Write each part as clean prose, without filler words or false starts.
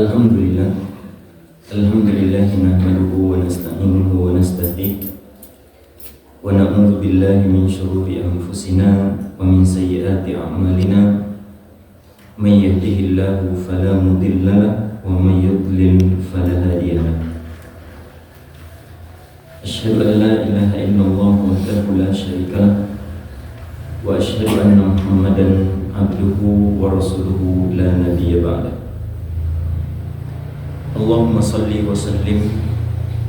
Alhamdulillah, Alhamdulillah nahmaduhu wa nasta'inuhu wa nasta'in wa na'udzu billahi min syururi anfusina wa min sayyiati a'malina may yahdihillahu fala mudilla lahu wa may yudlil fala hadiya lahu. Asyhadu an la ilaha illallah wahdahu la syarika lahu wa asyhadu anna Muhammadan abduhu wa rasuluhu la nabiyya ba'dahu. Allahumma salli wa sallim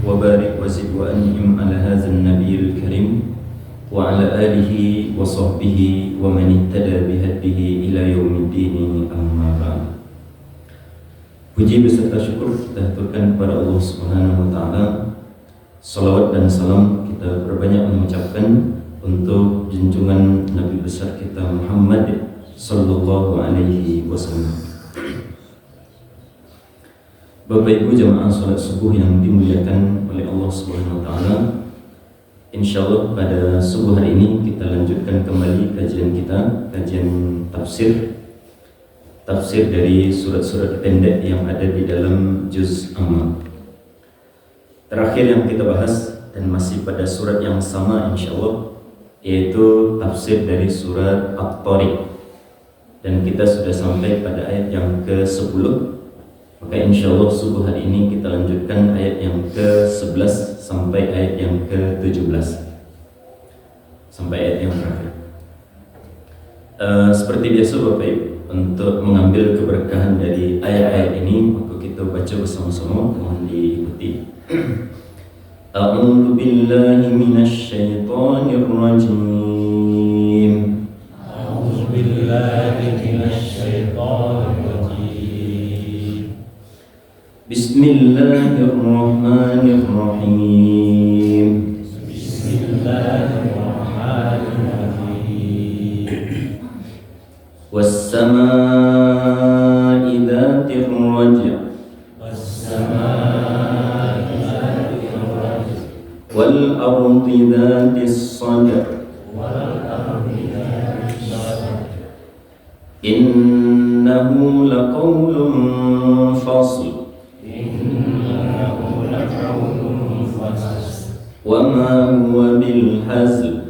wa barik wa zid wa an'im ala hadzal nabiyil karim wa ala alihi wa sahbihi wa man ihtada bihadihi ila yaumiddin, amma ba'd. Puji beserta syukur kita haturkan kepada Allah Subhanahu wa taala. Salawat dan salam kita berbanyak mengucapkan untuk junjungan Nabi besar kita Muhammad sallallahu alaihi wasallam. Bapak Ibu jamaah salat subuh yang dimuliakan oleh Allah Subhanahu wa taala. Insyaallah pada subuh hari ini kita lanjutkan kembali kajian kita, kajian tafsir dari surat-surat pendek yang ada di dalam juz Amma. Terakhir yang kita bahas dan masih pada surat yang sama insyaallah, yaitu tafsir dari surat At-Tariq. Dan kita sudah sampai pada ayat yang ke-10. Maka insyaallah subuh hari ini kita lanjutkan ayat yang ke-11 sampai ayat yang ke-17, sampai ayat yang terakhir. Seperti biasa Bapak Ibu, untuk mengambil keberkahan dari ayat-ayat ini, maka kita baca bersama-sama, mohon diikuti. A'udzu billahi minasy syaithanir rajim. A'udzu billahi minasy syaithanir rajim. Bismillahirrahmanirrahim. Bismillahirrahmanirrahim. Was-samaa'i dzatir raj'. Was-samaa'i dzatir raj'. Wal ardi dzatis sadr. Wal ardi dzatis sadr. Innahu laqawlun fasl. وما هو بالهزل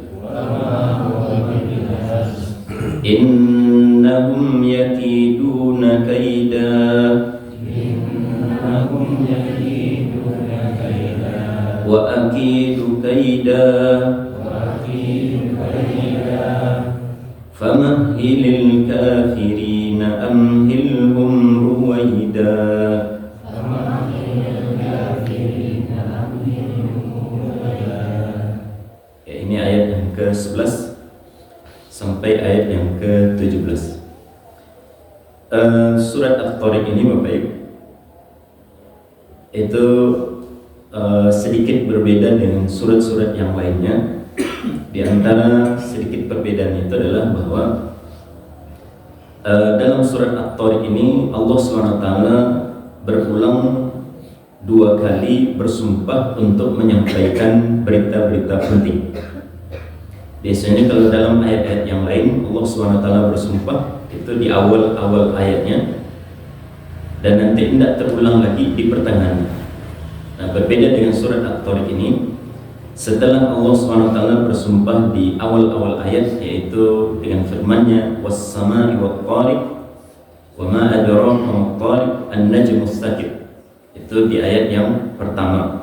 إنهم يكيدون كيدا وأكيد كيدا فمهل الكافرين أمهلهم رويدا. Ini ayat yang ke-11 sampai ayat yang ke-17. Surat At-Tariq ini Bapak Ibu itu sedikit berbeda dengan surat-surat yang lainnya. Di antara sedikit perbedaan itu adalah bahwa dalam surat At-Tariq ini Allah SWT berulang 2 kali bersumpah untuk menyampaikan berita-berita penting. Biasanya kalau dalam ayat-ayat yang lain Allah SWT bersumpah itu di awal-awal ayatnya dan nanti tidak terulang lagi di pertengahan. Nah, berbeda dengan surat At-Tariq ini, setelah Allah SWT bersumpah di awal-awal ayat, yaitu dengan firman-Nya was-samaa'i wat-tariq wa ma adraka mat-tariq an-najmus tsaqib. Itu di ayat yang pertama.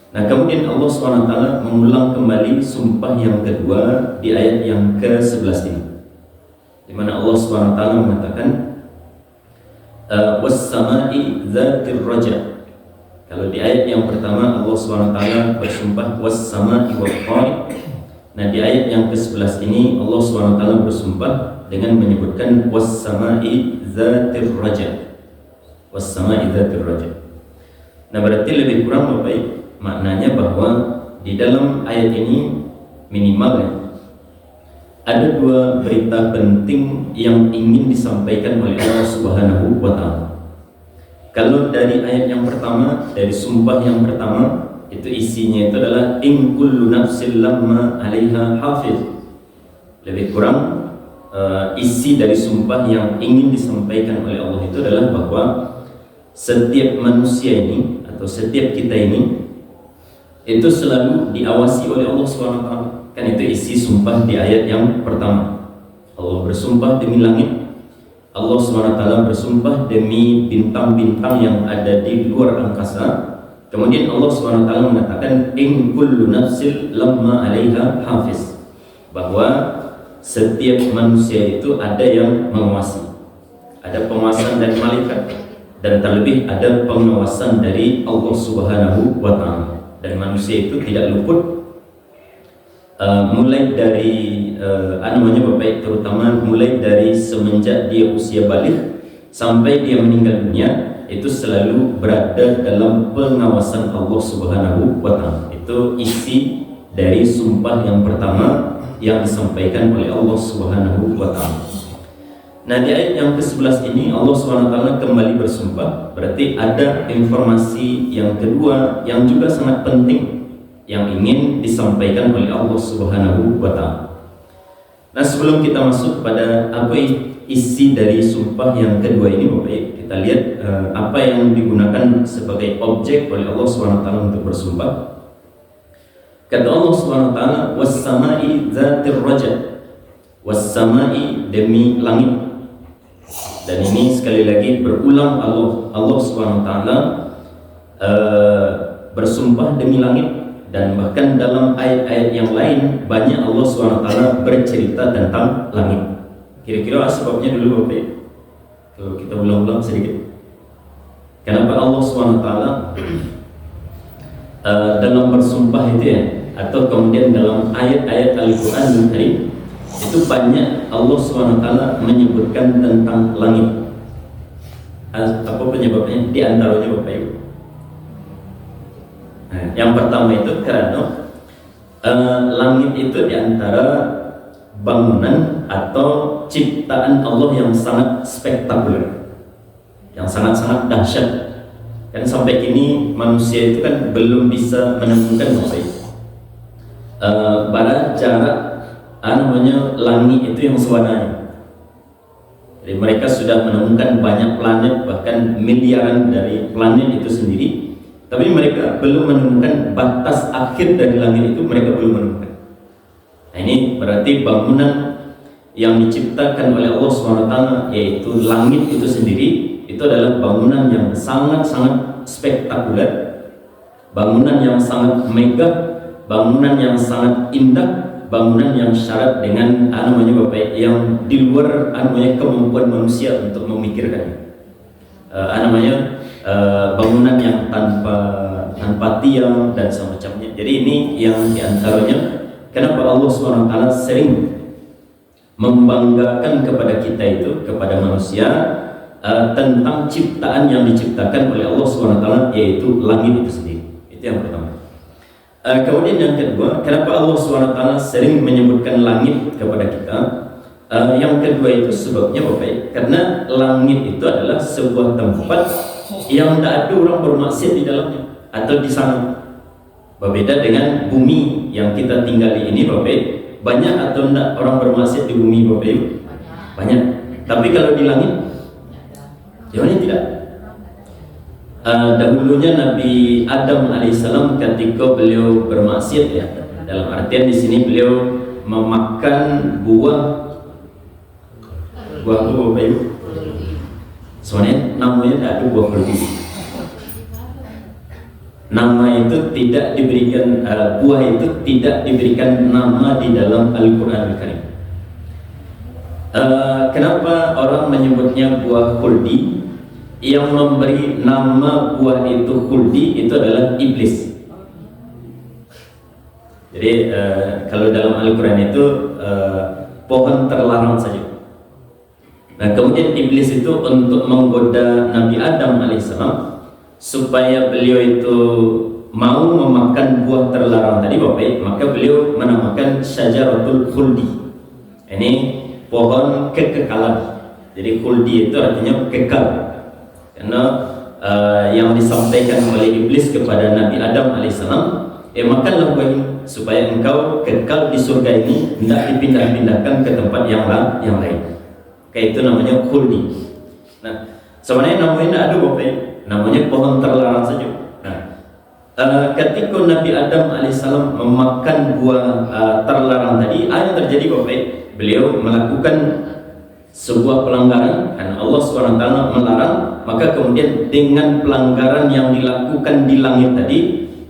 Nah, kemudian Allah SWT mengulang kembali sumpah yang kedua di ayat yang ke-11 ini, di mana Allah SWT mengatakan was-samaa'i dzatir raj'. Kalau di ayat yang pertama Allah SWT bersumpah was-samaa'i wat-tariq. Nah, di ayat yang ke-11 ini Allah SWT bersumpah dengan menyebutkan was-samaa'i dzatir raj'. Was-samaa'i dzatir raj'. Nah, berarti lebih kurang Bapak Ibu, maknanya bahwa di dalam ayat ini minimal ada 2 berita penting yang ingin disampaikan oleh Allah Subhanahu wa taala. Kalau dari ayat yang pertama, dari sumpah yang pertama, itu isinya itu adalah in kullu nafsin lamma 'alaiha hafiz. Lebih kurang isi dari sumpah yang ingin disampaikan oleh Allah itu adalah bahwa setiap manusia ini atau setiap kita ini itu selalu diawasi oleh Allah SWT. Kan itu isi sumpah di ayat yang pertama. Allah bersumpah demi langit, Allah SWT bersumpah demi bintang-bintang yang ada di luar angkasa. Kemudian Allah SWT mengatakan in kullu nafsin lamma 'alaiha hafiz, bahwa setiap manusia itu ada yang mengawasi, ada pengawasan dari malaikat, dan terlebih ada pengawasan dari Allah Subhanahu wa Ta'ala. Dan manusia itu tidak luput mulai dari terutama mulai dari semenjak dia usia balik sampai dia meninggal dunia, itu selalu berada dalam pengawasan Allah Subhanahu wa Ta'ala. Itu isi dari sumpah yang pertama yang disampaikan oleh Allah Subhanahu wa Ta'ala. Nah, di ayat yang ke-11 ini Allah Subhanahu wa Ta'ala kembali bersumpah. Berarti ada informasi yang kedua yang juga sangat penting yang ingin disampaikan oleh Allah Subhanahu wa Ta'ala. Nah, sebelum kita masuk pada apa isi dari sumpah yang kedua ini, Bapak, kita lihat apa yang digunakan sebagai objek oleh Allah SWT untuk bersumpah. Kata Allah SWT, was-sama'i dzatir rajab, was-sama'i demi langit. Dan ini sekali lagi berulang Allah SWT bersumpah demi langit. Dan bahkan dalam ayat-ayat yang lain banyak Allah SWT bercerita tentang langit. Kira-kira sebabnya dulu Bapak, kalau kita ulang-ulang sedikit, kenapa Allah SWT dalam bersumpah itu ya, atau kemudian dalam ayat-ayat Al-Quran Karim itu banyak Allah SWT menyebutkan tentang langit. Apa penyebabnya? Di antaranya Bapak Ibu, yang pertama itu karena langit itu diantara bangunan atau ciptaan Allah yang sangat spektakuler, yang sangat-sangat dahsyat. Dan sampai kini manusia itu kan belum bisa menemukan bara jarak langit itu yang sewarnanya. Jadi mereka sudah menemukan banyak planet, bahkan miliaran dari planet itu sendiri, tapi mereka belum menemukan batas akhir dari langit itu, mereka belum menemukan. Nah, ini berarti bangunan yang diciptakan oleh Allah SWT, yaitu langit itu sendiri, itu adalah bangunan yang sangat-sangat spektakuler, bangunan yang sangat megah, bangunan yang sangat indah, bangunan yang syarat dengan Bapak, yang di luar kemampuan manusia untuk memikirkan. Bangunan yang tanpa tiang dan semacamnya. Jadi ini yang diantaranya kenapa Allah SWT sering membanggakan kepada kita itu, kepada manusia, tentang ciptaan yang diciptakan oleh Allah SWT, yaitu langit itu sendiri. Itu yang pertama. Kemudian yang kedua, kenapa Allah SWT sering menyebutkan langit kepada kita? Yang kedua itu sebabnya Bapak, karena langit itu adalah sebuah tempat yang tidak ada orang bermaksiat di dalamnya atau di sana. Berbeda dengan bumi yang kita tinggali ini Bapak, banyak atau tidak orang bermaksiat di bumi Bapak? Banyak. Tapi kalau di langit, jawabannya tidak. Dahulunya Nabi Adam alaihissalam ketika beliau bermaksiat, ya, dalam artian di sini beliau memakan buah apa Bapak Ibu? Sebenarnya namanya tidak ada buah khuldi. Nama itu tidak diberikan, buah itu tidak diberikan nama di dalam Al-Quran Al-Karim. Kenapa orang menyebutnya buah khuldi? Yang memberi nama buah itu khuldi itu adalah iblis. Jadi kalau dalam Al-Quran itu pohon terlarang saja. Nah, kemudian iblis itu untuk menggoda Nabi Adam alaihissalam supaya beliau itu mau memakan buah terlarang tadi Bapak, maka beliau menamakan syajaratul khuldi. Ini pohon kekekalan. Jadi khuldi itu artinya kekal. Karena yang disampaikan oleh iblis kepada Nabi Adam alaihissalam, makanlah buah ini supaya engkau kekal di surga ini, tidak dipindah-pindahkan ke tempat yang lain. Kayak itu namanya khuldi. Nah, sebenarnya namanya tidak ada Bapak. namanya pohon terlarang saja. Nah, ketika Nabi Adam alaihissalam memakan buah terlarang tadi, apa yang terjadi Bapak? Beliau melakukan sebuah pelanggaran karena Allah SWT melarang, maka kemudian dengan pelanggaran yang dilakukan di langit tadi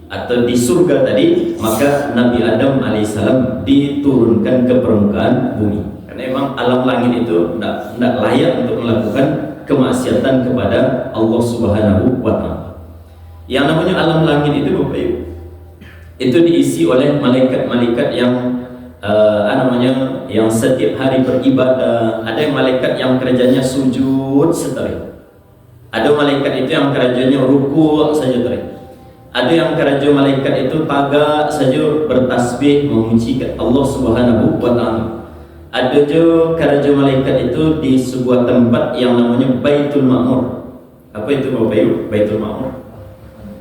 atau di surga tadi, maka Nabi Adam alaihissalam diturunkan ke permukaan bumi. Karena memang alam langit itu tidak layak untuk melakukan kemaksiatan kepada Allah Subhanahu wa Ta'ala. Yang namanya alam langit itu Bapak Ibu, itu diisi oleh malaikat-malaikat yang yang setiap hari beribadah. Ada yang malaikat yang kerjanya sujud setelah, ada malaikat itu yang kerjanya ruku saja terus, ada yang kerja malaikat itu tagak saja bertasbih memuji Allah Subhanahu wa Ta'ala. Ada juga kerja malaikat itu di sebuah tempat yang namanya Baitul Ma'mur. Apa itu Bapak Ibu? Baitul Ma'mur.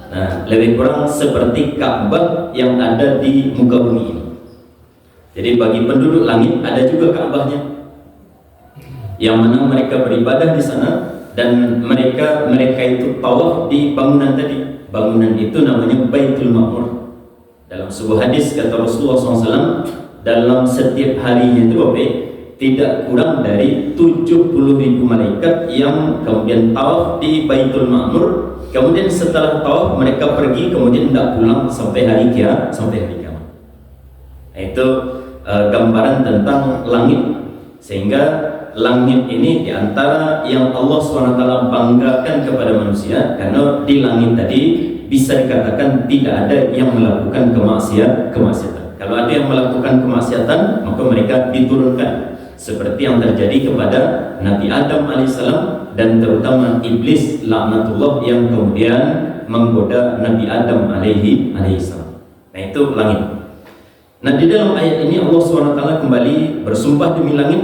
Nah, lebih kurang seperti Ka'bah yang ada di muka bumi ini. Jadi bagi penduduk langit ada juga Ka'bahnya, yang mana mereka beribadah di sana dan mereka itu tawaf di bangunan tadi. Bangunan itu namanya Baitul Ma'mur. Dalam sebuah hadis kata Rasulullah SAW, dalam setiap harinya itu Bapak, tidak kurang dari 70.000 malaikat yang kemudian tawaf di Baitul Ma'mur. Kemudian setelah tawaf mereka pergi, kemudian tidak pulang sampai hari kiamat. Itu gambaran tentang langit. Sehingga langit ini diantara yang Allah SWT banggakan kepada manusia, karena di langit tadi bisa dikatakan tidak ada yang melakukan kemaksiatan. Kalau ada yang melakukan kemaksiatan, maka mereka diturunkan, seperti yang terjadi kepada Nabi Adam alaihissalam dan terutama iblis laknatullah yang kemudian menggoda Nabi Adam alaihissalam. Nah, itu langit. Nah, di dalam ayat ini Allah SWT kembali bersumpah demi langit,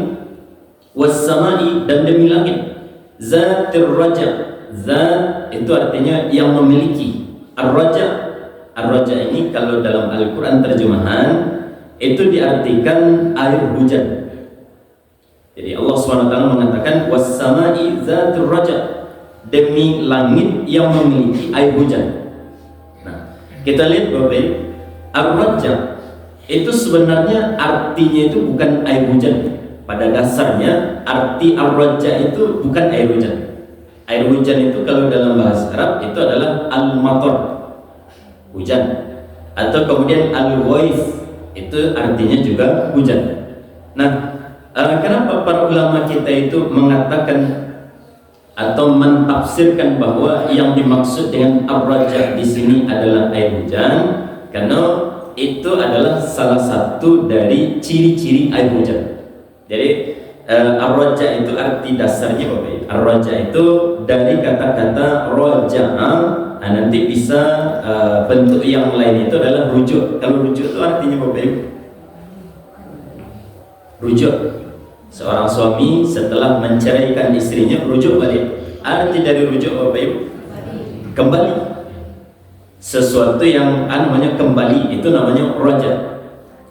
was-samai, dan demi langit, zatir raja. Zat itu artinya yang memiliki. Ar-raja ini kalau dalam Al-Quran terjemahan itu diartikan air hujan. Jadi Allah SWT mengatakan was-samai zatir raja, demi langit yang memiliki air hujan. Nah, kita lihat Bapak Ibu, ar-raja itu sebenarnya artinya itu bukan air hujan. Pada dasarnya arti ar-raja itu bukan air hujan. Air hujan itu kalau dalam bahasa Arab itu adalah al-matar, hujan, atau kemudian al-ghaith, itu artinya juga hujan. Nah, kenapa para ulama kita itu mengatakan atau mentafsirkan bahwa yang dimaksud dengan ar-raja di sini adalah air hujan? Karena itu adalah salah satu dari ciri-ciri air hujan. Jadi ar-raja itu arti dasarnya Bapak Ibu. Ar-raja itu dari kata-kata raja'a. Nanti bisa bentuk yang lain itu adalah rujuk. Kalau rujuk itu artinya Bapak Ibu, rujuk. Seorang suami setelah menceraikan istrinya, rujuk balik. Arti dari rujuk Bapak Ibu, kembali. Sesuatu yang namanya kembali itu namanya raja.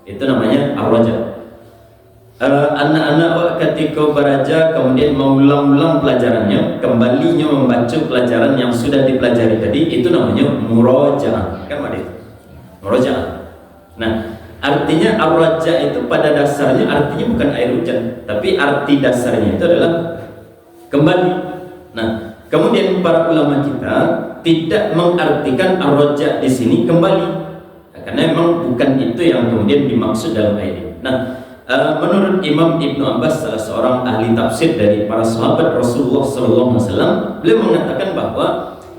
Itu namanya ar-raja. Anak-anak ketika beraja kemudian mengulang-ulang pelajarannya, kembalinya membaca pelajaran yang sudah dipelajari tadi, itu namanya murajaah. Kan ada itu? Murajaah. Nah, artinya ar-raja itu pada dasarnya artinya bukan air hujan, tapi arti dasarnya itu adalah kembali. Nah, kemudian para ulama kita tidak mengartikan ar-raja di sini kembali, karena memang bukan itu yang kemudian dimaksud dalam ayat ini. Nah, menurut Imam Ibnu Abbas, salah seorang ahli tafsir dari para sahabat Rasulullah SAW, beliau mengatakan bahwa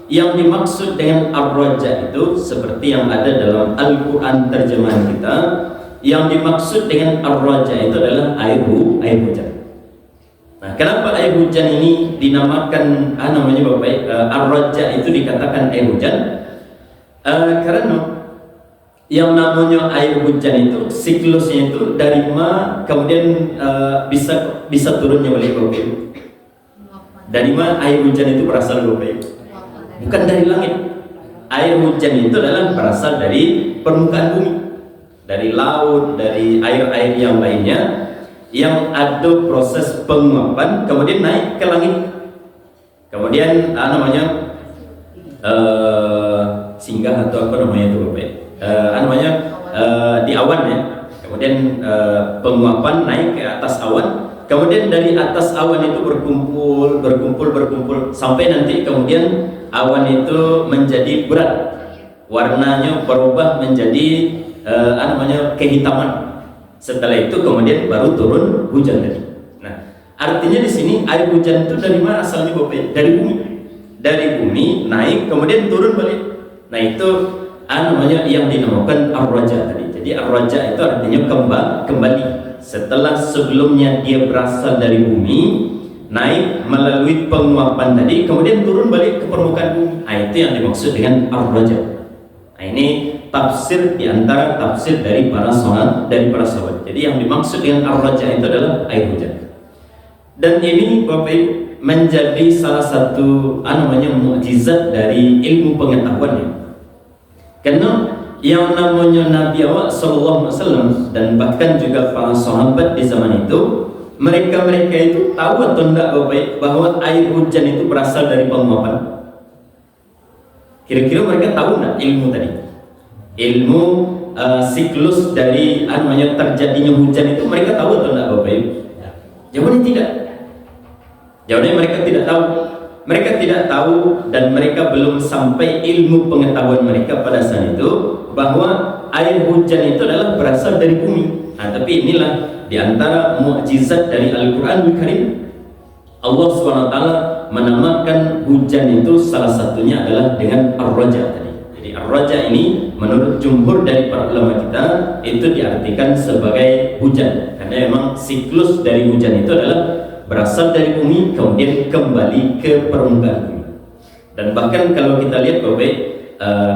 yang dimaksud dengan ar-raja itu seperti yang ada dalam Al-Quran terjemahan kita, yang dimaksud dengan ar-raja itu adalah air hujan. Nah, kenapa air hujan ini dinamakan namanya Bapak ar-raja itu dikatakan air hujan? Karena yang namanya air hujan itu siklusnya itu dari kemudian bisa turunnya oleh Bapak Ibu. Dari air hujan itu berasal Bapak Ibu? Bukan dari langit. Air hujan itu adalah berasal dari permukaan bumi, dari laut, dari air-air yang lainnya yang ada proses penguapan kemudian naik ke langit. Kemudian singgah atau apa namanya itu Bapak, namanya di awan ya. Kemudian penguapan naik ke atas awan. Kemudian dari atas awan itu berkumpul sampai nanti kemudian awan itu menjadi berat, warnanya berubah menjadi kehitaman. Setelah itu kemudian baru turun hujan tadi. Nah, artinya di sini air hujan itu dari mana asalnya Bapak? Dari bumi. Dari bumi naik kemudian turun balik. Nah, itu yang dinamakan ar-raja tadi. Jadi ar-raja itu artinya kembali. Setelah sebelumnya dia berasal dari bumi, naik melalui penguapan tadi, kemudian turun balik ke permukaan bumi. Nah, itu yang dimaksud dengan ar-raja. Nah, ini tafsir di antara tafsir dari para sahabat. Jadi yang dimaksud dengan ar-raja itu adalah air hujan. Dan ini Bapak Ibu menjadi salah satu mukjizat dari ilmu pengetahuannya. Karena yang namanya Nabi awal Sallallahu Alaihi Wasallam dan bahkan juga para sahabat di zaman itu, mereka itu tahu atau tidak Bapak bahwa air hujan itu berasal dari penguapan? Kira-kira mereka tahu tidak ilmu tadi? Ilmu siklus dari terjadinya hujan itu mereka tahu atau tidak Bapak Ibu? Jawabannya tidak. Jawabannya mereka tidak tahu. Mereka tidak tahu dan mereka belum sampai ilmu pengetahuan mereka pada saat itu bahwa air hujan itu adalah berasal dari bumi. Nah, tapi inilah diantara mukjizat dari Al-Quranul Karim. Allah SWT menamakan hujan itu salah satunya adalah dengan ar-raja tadi. Jadi ar-raja ini menurut jumhur dari para ulama kita itu diartikan sebagai hujan, karena memang siklus dari hujan itu adalah berasal dari bumi kemudian kembali ke permukaan bumi. Dan bahkan kalau kita lihat Bapak,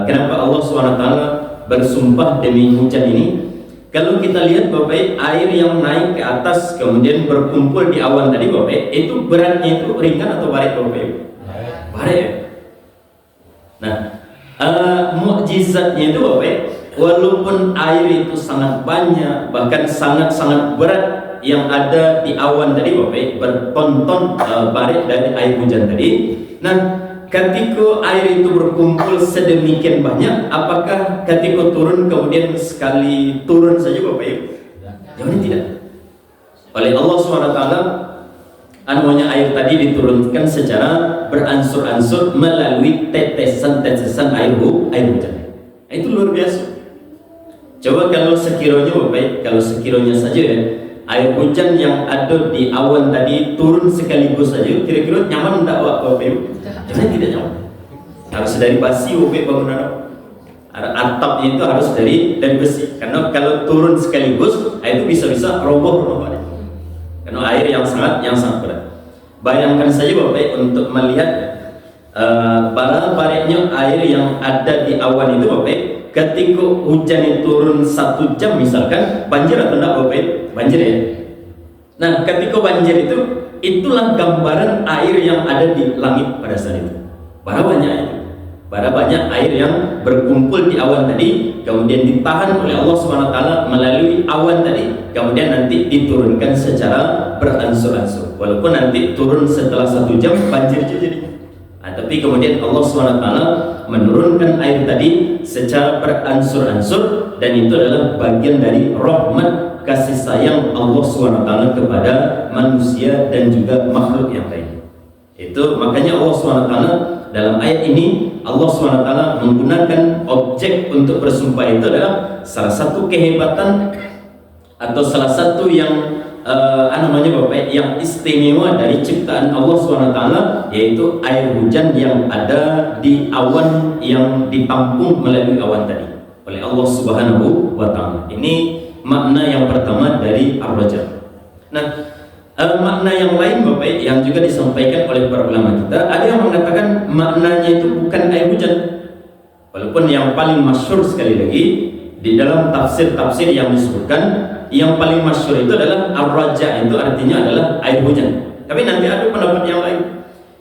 kenapa Allah SWT bersumpah demi hujan ini? Kalau kita lihat Bapak, air yang naik ke atas kemudian berkumpul di awan tadi Bapak, itu beratnya itu ringan atau baret Bapak? Baret. Nah, mukjizatnya itu Bapak, walaupun air itu sangat banyak, bahkan sangat-sangat berat yang ada di awan tadi Bapak, bertonton baret dari air hujan tadi. Nah, ketika air itu berkumpul sedemikian banyak, apakah ketika turun kemudian sekali turun saja Bapak Ibu? Jawabannya tidak. Oleh Allah SWT air tadi diturunkan secara beransur-ansur melalui tetesan-tetesan air hujan. Nah, itu luar biasa. Coba kalau sekiranya Bapak, kalau sekiranya saja ya, air hujan yang ada di awan tadi turun sekaligus saja, kira-kira nyaman tidak Bapak Ibu? Jangan tidak nyaman. Harus dari besi Bapak bangunan. Atapnya itu harus dari besi. Karena kalau turun sekaligus, itu bisa roboh rumahnya. Karena air yang sangat berat. Bayangkan saja Bapak untuk melihat baretnya air yang ada di awan itu Bapak. Ketika hujan itu turun 1 jam misalkan, banjir atau tidak Bapak? Banjir ya. Nah, ketika banjir itu, itulah gambaran air yang ada di langit pada saat itu. Para banyak air yang berkumpul di awan tadi, kemudian ditahan oleh Allah SWT melalui awan tadi, kemudian nanti diturunkan secara beransur-ansur. Walaupun nanti turun setelah 1 jam, banjir juga jadi. Nah, tapi kemudian Allah SWT menurunkan air tadi secara beransur-ansur, dan itu adalah bagian dari rahmat kasih sayang Allah SWT kepada manusia dan juga makhluk yang lain. Itu makanya Allah SWT dalam ayat ini Allah SWT menggunakan objek untuk bersumpah itu adalah salah satu kehebatan atau salah satu yang Bapak, yang istimewa dari ciptaan Allah SWT, yaitu air hujan yang ada di awan yang ditampung melalui awan tadi oleh Allah Subhanahu wa Ta'ala. Ini makna yang pertama dari ar-raja. Nah, makna yang lain Bapak yang juga disampaikan oleh para ulama kita, ada yang mengatakan maknanya itu bukan air hujan. Walaupun yang paling masyhur sekali lagi di dalam tafsir-tafsir yang disebutkan, yang paling masyhur itu adalah ar-raja, itu artinya adalah air hujan. Tapi nanti ada pendapat yang lain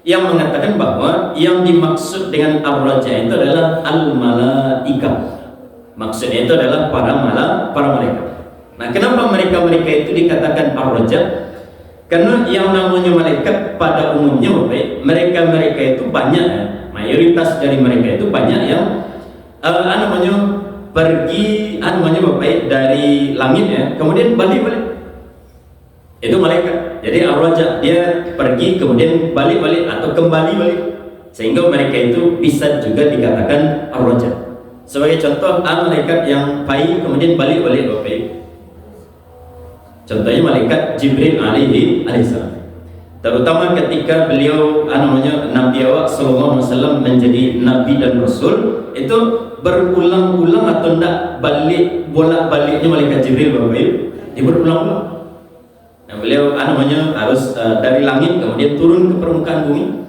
yang mengatakan bahwa yang dimaksud dengan ar-raja itu adalah al-malaikah. Maksudnya itu adalah para malaikat. Nah, kenapa mereka itu dikatakan ar-raja? Karena yang namanya malaikat pada umumnya Bapak, mereka itu banyak ya. mayoritas dari mereka itu banyak yang pergi dari langit ya, kemudian balik. Itu malaikat. Jadi ar-raja dia pergi kemudian balik atau kembali balik. Sehingga mereka itu bisa juga dikatakan ar-raja. Sebagai contoh, malaikat yang pergi kemudian balik baik. Contohnya malaikat Jibril alaihissalam. Terutama ketika beliau Nabi awak sallallahu alaihi wasallam menjadi nabi dan rasul, itu berulang-ulang atau enggak bolak-baliknya malaikat Jibril Bapak Ibu. Dia berulang-ulang. Nah, beliau harus dari langit kemudian turun ke permukaan bumi.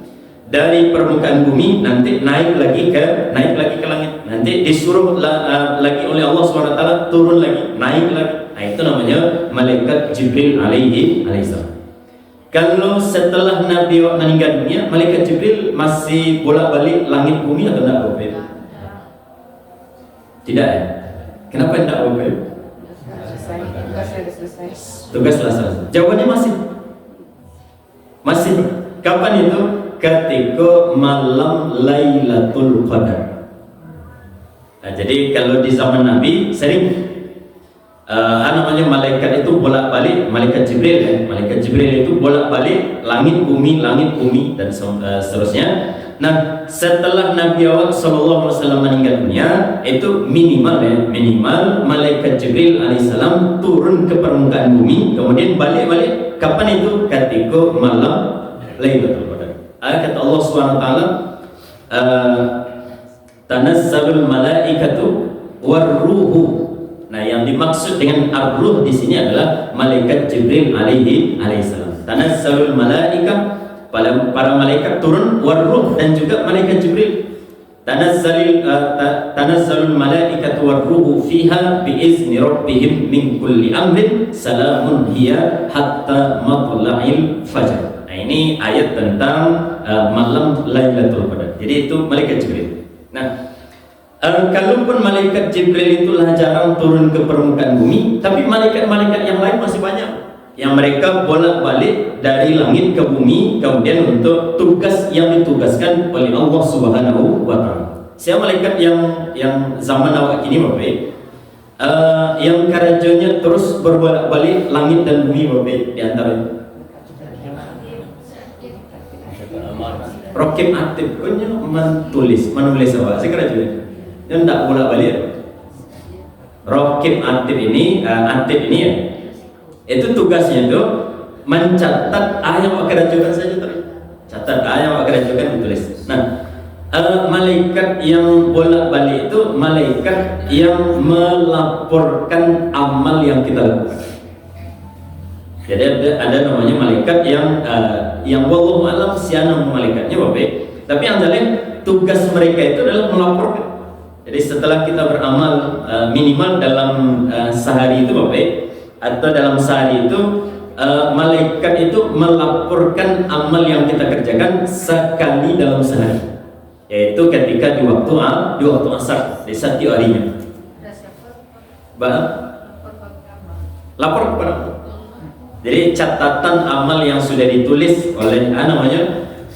Dari permukaan bumi nanti naik lagi ke langit. Nanti disuruh lagi oleh Allah SWT turun lagi, naik lagi. Nah, itu namanya malaikat Jibril alaihissalam. Kalau setelah Nabi meninggal dunia, malaikat Jibril masih bolak-balik langit bumi atau tidak Bapak Ibu? Tidak ya? Kenapa tidak Bapak Ibu? Tugas selesai. Jawabannya masih. Kapan itu? Ketika malam Lailatul Qadar. Nah, jadi kalau di zaman Nabi sering malaikat itu bolak-balik, malaikat Jibril ya. Malaikat Jibril itu bolak-balik langit bumi dan seterusnya. Nah, setelah Nabi awal sallallahu alaihi wasallam meninggal dunia, itu minimal malaikat Jibril alaihissalam turun ke permukaan bumi, kemudian balik. Kapan itu? Ketika malam Lailatul Qadar. Kata Allah Subhanahu wa taala, tanazzalul malaikatu warruhu. Nah, yang dimaksud dengan ar-ruh di sini adalah malaikat Jibril alaihissalam. Tanazzalul malaika, para malaikat turun, warruh dan juga malaikat Jibril. Tanazzalul malaikatu warruhu fiha biizni rabbihim min kulli amrin salamun hiya hatta matla'il fajr. Nah, ini ayat tentang malam Lailatul Qadar. Jadi itu malaikat Jibril. Nah, kalaupun malaikat Jibril itulah jarang turun ke permukaan bumi, tapi malaikat-malaikat yang lain masih banyak yang mereka bolak-balik dari langit ke bumi, kemudian untuk tugas yang ditugaskan oleh Allah Subhanahu wa taala. Siapa malaikat yang zaman awak kini Bapak? Yang kerajanya terus berbolak-balik langit dan bumi Bapak, di antaranya Raqib Atid, menulis apa? Saya kerajanya yang tidak bolak-balik. Raqib Atid ini ya, itu tugasnya itu mencatat ayat yang kerajaan saja terus. Catat ayat yang kerajaan ditulis. Nah, malaikat yang bolak-balik itu malaikat yang melaporkan amal yang kita lakukan. Jadi ada namanya malaikat yang wallahu alam siapa malaikatnya Bapak. Tapi yang lain tugas mereka itu adalah melaporkan. Jadi setelah kita beramal minimal dalam sehari itu Bapak, atau dalam sehari itu malaikat itu melaporkan amal yang kita kerjakan sekali dalam sehari, yaitu ketika di waktu asar di setiap harinya. Lapor kepada Allah. Jadi catatan amal yang sudah ditulis oleh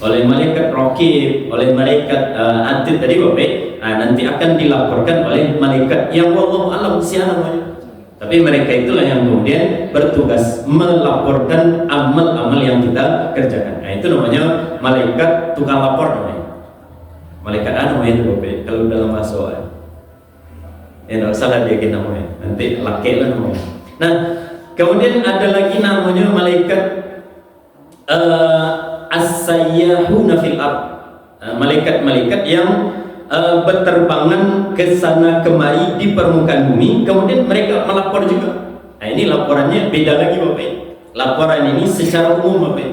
oleh malaikat Raqib, oleh malaikat Atid tadi Bapak, nanti akan dilaporkan oleh malaikat yang wallahu alam siapa namanya. Tapi mereka itulah yang kemudian bertugas melaporkan amal-amal yang kita kerjakan. Nah, itu namanya malaikat tukang lapor namanya. Malaikat namanya itu Bapak, kalau dalam bahasa ya nggak salah dia namanya. Nanti laki lah namanya. Nah, kemudian ada lagi namanya malaikat as-sayyahuna fil ard. Malaikat-malaikat yang berterbangan ke sana kemari di permukaan bumi, kemudian mereka melapor juga. Nah, ini laporannya beda lagi Bapak. Laporan ini secara umum Bapak.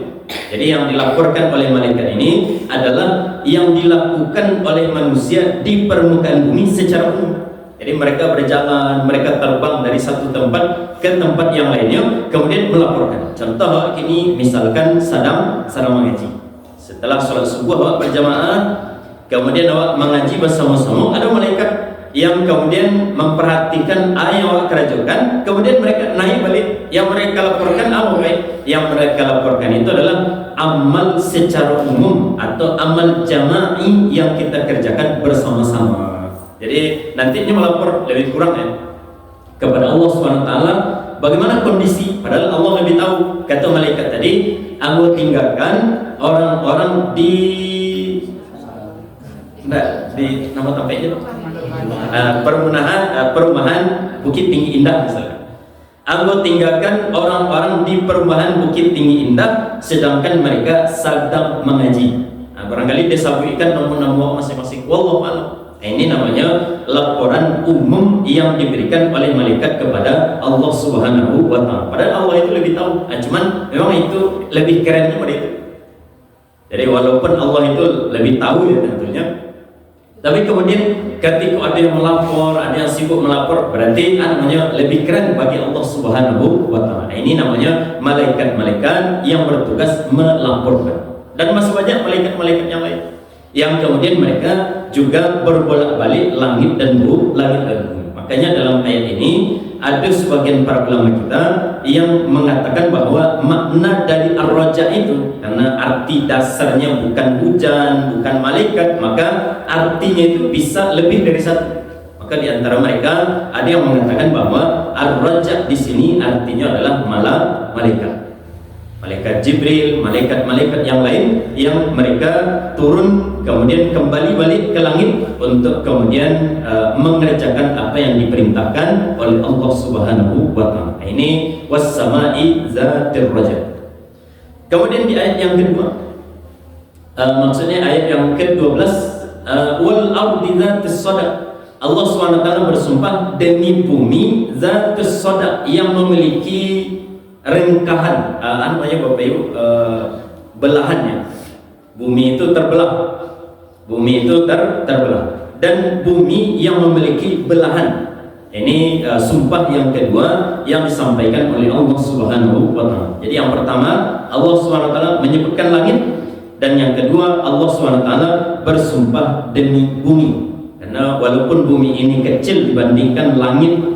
Jadi yang dilaporkan oleh malaikat ini adalah yang dilakukan oleh manusia di permukaan bumi secara umum. Jadi mereka berjalan, mereka terbang dari satu tempat ke tempat yang lainnya, kemudian melaporkan. Contoh ini misalkan sedang mengaji. Setelah sholat subuh awak berjamaah, kemudian awak mengaji bersama-sama, ada malaikat yang kemudian memperhatikan ayat yang awak kerjakan, kemudian mereka naik balik. Yang mereka laporkan apa? Yang mereka laporkan itu adalah amal secara umum atau amal jama'i yang kita kerjakan bersama-sama. Jadi nantinya melapor lebih kurang ya kepada Allah SWT bagaimana kondisi, padahal Allah lebih tahu. Kata malaikat tadi, aku tinggalkan orang-orang di nama tempatnya perumahan Bukit Tinggi Indah misalnya. Aku tinggalkan orang-orang di perumahan Bukit Tinggi Indah sedangkan mereka sedang mengaji. Barangkali dia sampaikan nomor-nomor masing-masing. Wallahu a'lam. Ini namanya laporan umum yang diberikan oleh malaikat kepada Allah Subhanahu wa Ta'ala. Padahal Allah itu lebih tahu. Cuman memang itu lebih kerennya pada itu. Jadi walaupun Allah itu lebih tahu ya tentunya, tapi kemudian ketika ada yang melapor, ada yang sibuk melapor, berarti namanya lebih keren bagi Allah Subhanahu wa Ta'ala. Ini namanya malaikat-malaikat yang bertugas melaporkan. Dan masih banyak malaikat-malaikat yang lain yang kemudian mereka juga berbolak-balik langit dan bumi. Makanya dalam ayat ini ada sebagian para ulama kita yang mengatakan bahwa makna dari ar-raja itu, karena arti dasarnya bukan hujan, bukan malaikat, maka artinya itu bisa lebih dari satu. Maka di antara mereka ada yang mengatakan bahwa ar-raja di sini artinya adalah malaikat. Malaikat Jibril, malaikat-malaikat yang lain yang mereka turun kemudian kembali balik ke langit untuk kemudian mengerjakan apa yang diperintahkan oleh Allah Subhanahu wa Ta'ala. Ini was-sama'i zatir raja. Kemudian di ayat yang kedua, maksudnya ayat yang ke-12, wal ardi zatis sada. Allah Subhanahu wa Ta'ala bersumpah demi bumi zatis sada yang memiliki rengkahan, namanya Bapak Ibu, belahannya. Bumi itu terbelah. Bumi itu terbelah. Dan bumi yang memiliki belahan. Ini sumpah yang kedua yang disampaikan oleh Allah Subhanahu wa Ta'ala. Jadi yang pertama Allah Subhanahu wa Ta'ala menyebutkan langit, dan yang kedua Allah Subhanahu wa Ta'ala bersumpah demi bumi. Karena walaupun bumi ini kecil dibandingkan langit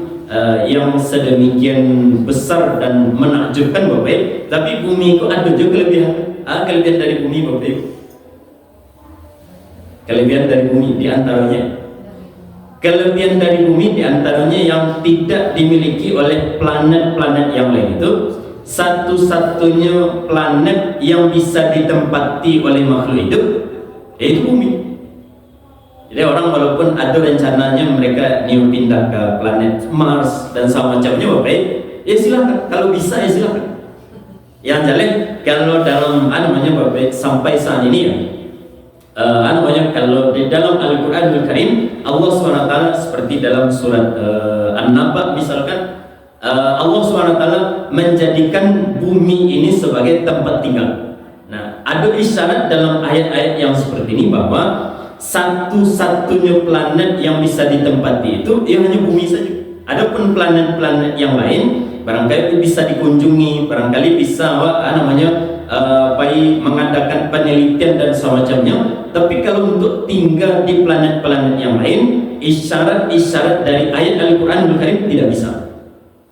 yang sedemikian besar dan menakjubkan Bapak Ibu, tapi bumi itu ada juga kelebihan dari bumi Bapak Ibu. Kelebihan dari bumi diantaranya yang tidak dimiliki oleh planet-planet yang lain itu, satu-satunya planet yang bisa ditempati oleh makhluk hidup yaitu bumi. Jadi orang walaupun ada rencananya mereka pindah ke planet Mars dan semacamnya Bapak, ya silakan. Kalau bisa ya silakan. Yang jelas kalau dalam Bapak sampai saat ini kalau di dalam Al-Qur'anul Karim Allah SWT seperti dalam surat An-Naba misalkan, Allah SWT menjadikan bumi ini sebagai tempat tinggal. Nah, ada isyarat dalam ayat-ayat yang seperti ini bahwa satu-satunya planet yang bisa ditempati itu ya hanya bumi saja. Adapun planet-planet yang lain barangkali bisa dikunjungi, barangkali bisa mengadakan penelitian dan semacamnya. Tapi kalau untuk tinggal di planet-planet yang lain, isyarat-isyarat dari ayat Al-Qur'anul Karim tidak bisa.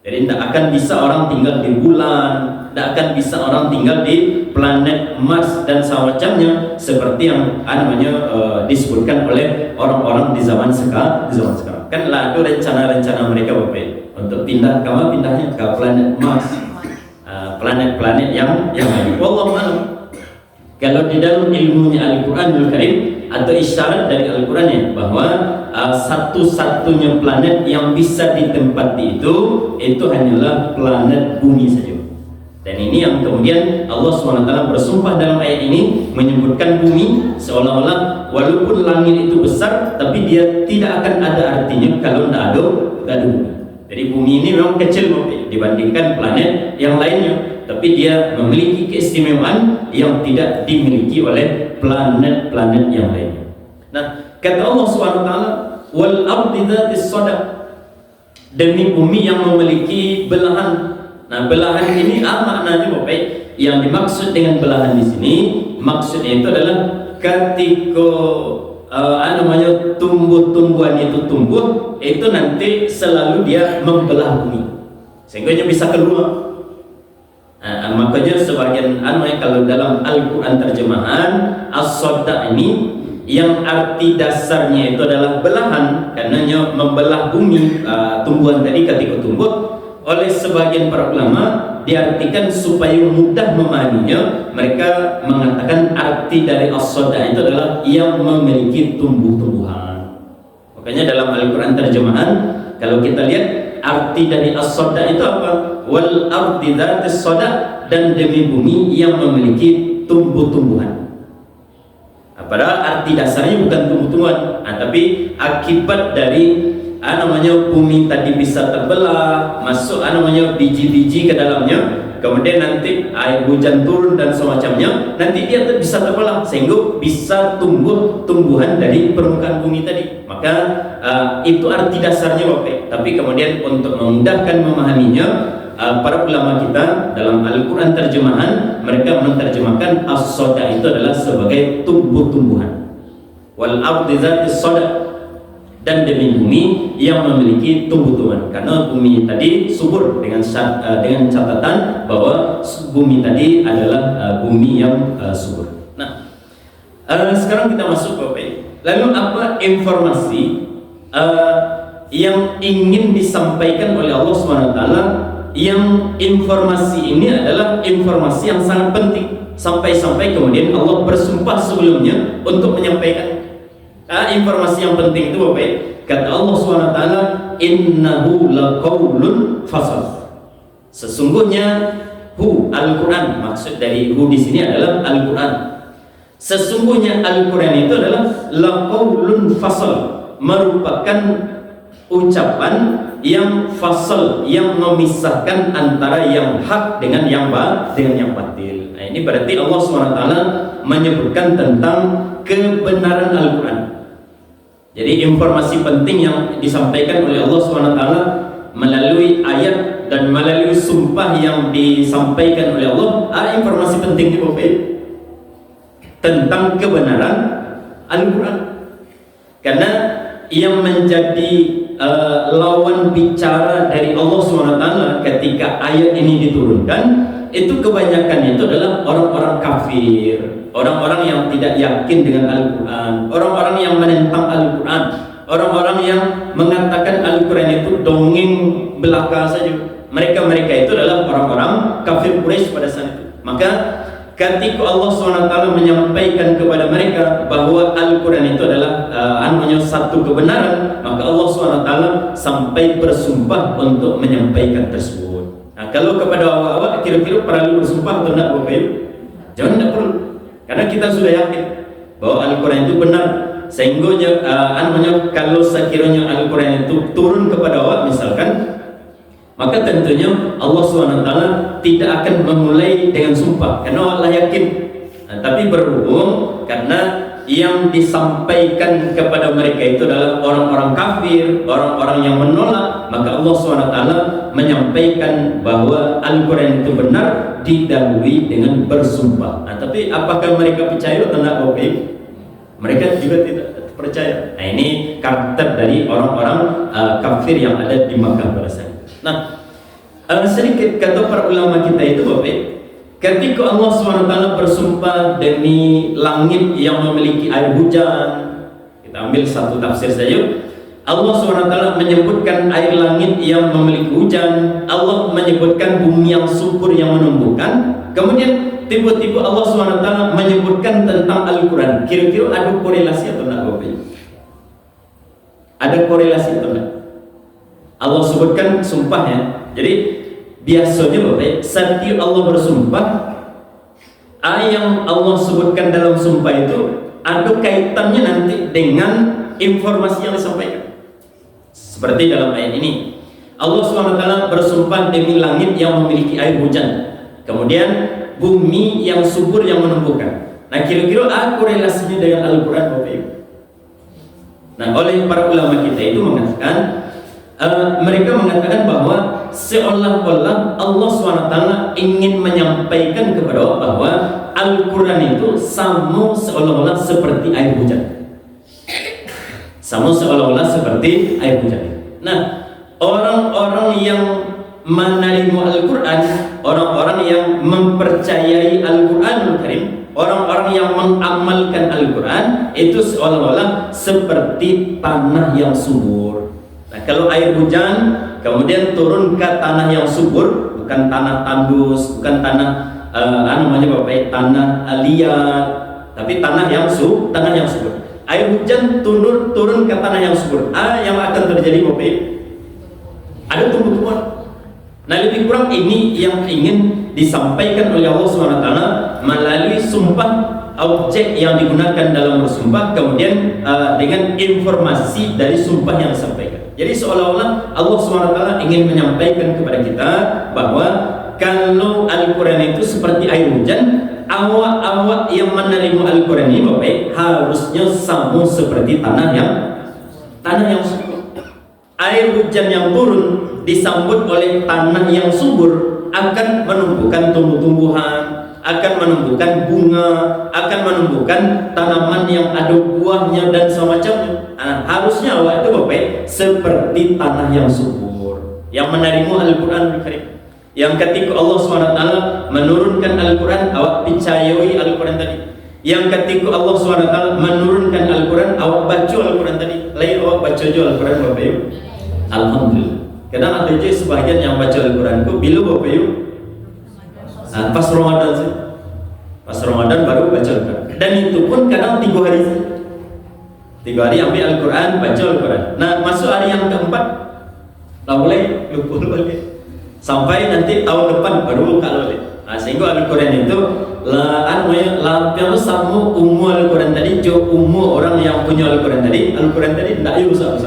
Jadi tidak akan bisa orang tinggal di bulan, tidak akan bisa orang tinggal di planet Mars dan semacamnya seperti yang disebutkan oleh orang-orang di zaman sekarang. Kan ada rencana-rencana mereka Bapak untuk pindahnya ke planet Mars, planet-planet yang lain. Wallahu a'lam. Kalau di dalam ilmunya Al-Qur'anul Karim atau isyarat dari Al-Qur'an ya, bahwa satu-satunya planet yang bisa ditempati itu hanyalah planet bumi saja. Dan ini yang kemudian Allah SWT bersumpah dalam ayat ini menyebutkan bumi seolah-olah walaupun langit itu besar, tapi dia tidak akan ada artinya kalau tidak ada bumi. Jadi bumi ini memang kecil dibandingkan planet yang lainnya, tapi dia memiliki keistimewaan yang tidak dimiliki oleh planet-planet yang lainnya. Nah, kata Allah SWT, wal ardi dzatis sada, demi bumi yang memiliki belahan. Nah, belahan ini maknanya Bapak, yang dimaksud dengan belahan di sini maksudnya itu adalah ketika tumbuh-tumbuhan itu tumbuh, itu nanti selalu dia membelah bumi sehingga dia bisa keluar. Makanya sebagian kalau dalam Al-Quran terjemahan as-sadda ini yang arti dasarnya itu adalah belahan, karenanya membelah bumi, tumbuhan tadi ketika tumbuh. Oleh sebagian para ulama diartikan supaya mudah memahaminya, mereka mengatakan arti dari as-sadda itu adalah yang memiliki tumbuh-tumbuhan. Makanya dalam Al-Quran terjemahan kalau kita lihat arti dari as-sadda itu apa? Wal ardi dzatis sadda, dan demi bumi yang memiliki tumbuh-tumbuhan. Padahal arti dasarnya bukan tumbuh-tumbuhan, tapi akibat dari bumi tadi bisa terbelah, masuk biji-biji ke dalamnya, kemudian nanti air hujan turun dan semacamnya, nanti dia bisa terbelah sehingga bisa tumbuh tumbuhan dari permukaan bumi tadi. Maka itu arti dasarnya Bapak. Tapi kemudian untuk memudahkan memahaminya, para ulama kita dalam Al-Quran terjemahan mereka menerjemahkan as-sadda itu adalah sebagai tumbuh-tumbuhan. Wal ardi dzatis sadda, dan demi bumi yang memiliki tumbuh-tumbuhan, karena bumi tadi subur dengan catatan bahwa bumi tadi adalah bumi yang subur. Nah, sekarang kita masuk Bapak. Lalu apa informasi yang ingin disampaikan oleh Allah SWT? Yang informasi ini adalah informasi yang sangat penting, sampai-sampai kemudian Allah bersumpah sebelumnya untuk menyampaikan. Informasi yang penting itu Bapak, kata Allah SWT, innahu laqaulun fasal. Sesungguhnya Al-Quran, maksud dari di sini adalah Al-Quran. Sesungguhnya Al-Quran itu adalah laqaulun fasal, merupakan ucapan yang fasal, yang memisahkan antara yang hak dengan yang batil. Nah, ini berarti Allah SWT menyebutkan tentang kebenaran Al-Quran. Jadi informasi penting yang disampaikan oleh Allah SWT melalui ayat dan melalui sumpah yang disampaikan oleh Allah, informasi penting itu tentang kebenaran Al-Quran. Karena yang menjadi lawan bicara dari Allah SWT ketika ayat ini diturunkan, itu kebanyakan itu adalah orang-orang kafir, orang-orang yang tidak yakin dengan Al-Quran, orang-orang yang menentang Al-Quran, orang-orang yang mengatakan Al-Quran itu dongeng belaka saja. Mereka itu adalah orang-orang kafir Quraisy pada saat itu. Maka ketika Allah SWT menyampaikan kepada mereka bahwa Al-Quran itu adalah satu kebenaran, maka Allah SWT sampai bersumpah untuk menyampaikan tersebut. Nah, kalau kepada awak-awak kira-kira perlu bersumpah atau tidak Bapak Ibu? Jangan, tidak perlu. Karena kita sudah yakin bahwa Al-Quran itu benar. Sehingga kalau sekiranya Al-Quran itu turun kepada awak misalkan, maka tentunya Allah SWT tidak akan memulai dengan sumpah, karena Allah yakin. Tapi berhubung karena yang disampaikan kepada mereka itu adalah orang-orang kafir, orang-orang yang menolak, maka Allah SWT menyampaikan bahwa Al-Quran itu benar didahului dengan bersumpah. Tapi apakah mereka percaya atau tidak Bapak? Mereka juga tidak percaya. Nah, ini karakter dari orang-orang kafir yang ada di Makkah pada saat itu. Nah, sedikit kata para ulama kita itu Bapak, ketika Allah SWT bersumpah demi langit yang memiliki air hujan, kita ambil satu tafsir saja. Allah SWT menyebutkan air langit yang memiliki hujan, Allah menyebutkan bumi yang subur yang menumbuhkan, kemudian tiba-tiba Allah SWT menyebutkan tentang Al-Quran. Kira-kira ada korelasi atau tidak Bapak? Ada korelasi atau tidak? Allah sebutkan sumpahnya. Jadi biasanya Bapak, setiap Allah bersumpah, yang Allah sebutkan dalam sumpah itu ada kaitannya nanti dengan informasi yang disampaikan. Seperti dalam ayat ini, Allah SWT bersumpah demi langit yang memiliki air hujan, kemudian bumi yang subur yang menumbuhkan. Nah, kira-kira apa korelasinya dengan Al-Quran Bapak Ibu? Nah, oleh para ulama kita itu mengatakan, mereka mengatakan bahwa seolah-olah Allah SWT ingin menyampaikan kepada Allah bahwa Al-Quran itu sama seolah-olah seperti air hujan. Sama seolah-olah seperti air hujan. Nah, orang-orang yang menerima Al-Quran, orang-orang yang mempercayai Al-Quranul Karim, orang-orang yang mengamalkan Al-Quran itu seolah-olah seperti tanah yang subur. Nah, kalau air hujan kemudian turun ke tanah yang subur, bukan tanah tandus, bukan tanah tanah liat, tapi tanah yang subur. Air hujan turun ke tanah yang subur. Yang akan terjadi Bapak, ada tumbuh-tumbuhan. Nah, lebih kurang ini yang ingin disampaikan oleh Allah SWT melalui sumpah, objek yang digunakan dalam bersumpah, kemudian dengan informasi dari sumpah yang disampaikan. Jadi seolah-olah Allah SWT ingin menyampaikan kepada kita bahwa kalau Al-Quran itu seperti air hujan, awak-awak yang menerima Al-Quran ini Bapak, harusnya sama seperti tanah yang subur. Air hujan yang turun disambut oleh tanah yang subur akan menumbuhkan tumbuh-tumbuhan, akan menumbuhkan bunga, akan menumbuhkan tanaman yang ada buahnya dan semacamnya. Nah, harusnya awak itu Bapak seperti tanah yang subur yang menerima Al-Quran Al-Karim. Yang ketika Allah SWT menurunkan Al-Quran, awak percayai Al-Quran tadi. Yang ketika Allah SWT menurunkan Al-Quran, awak baca Al-Quran tadi. Lain awak baca juga Al-Quran Bapak Ibu. Alhamdulillah. Kadang ada je sebahagian yang baca Al-Quran ku bila Bapak Ibu? Pas Ramadan sih. Pas Ramadan baru baca Al-Quran. Dan itu pun kadang 3 hari sih. 3 hari ambil Al-Quran, baca Al-Quran. Nah, masuk hari yang keempat, tak boleh lupa balik. Sampai nanti tahun depan baru buka balik. Nah, sehingga Al-Quran itu yang sama umur Al-Quran tadi, umur orang yang punya Al-Quran tadi. Al-Quran tadi tidak usah.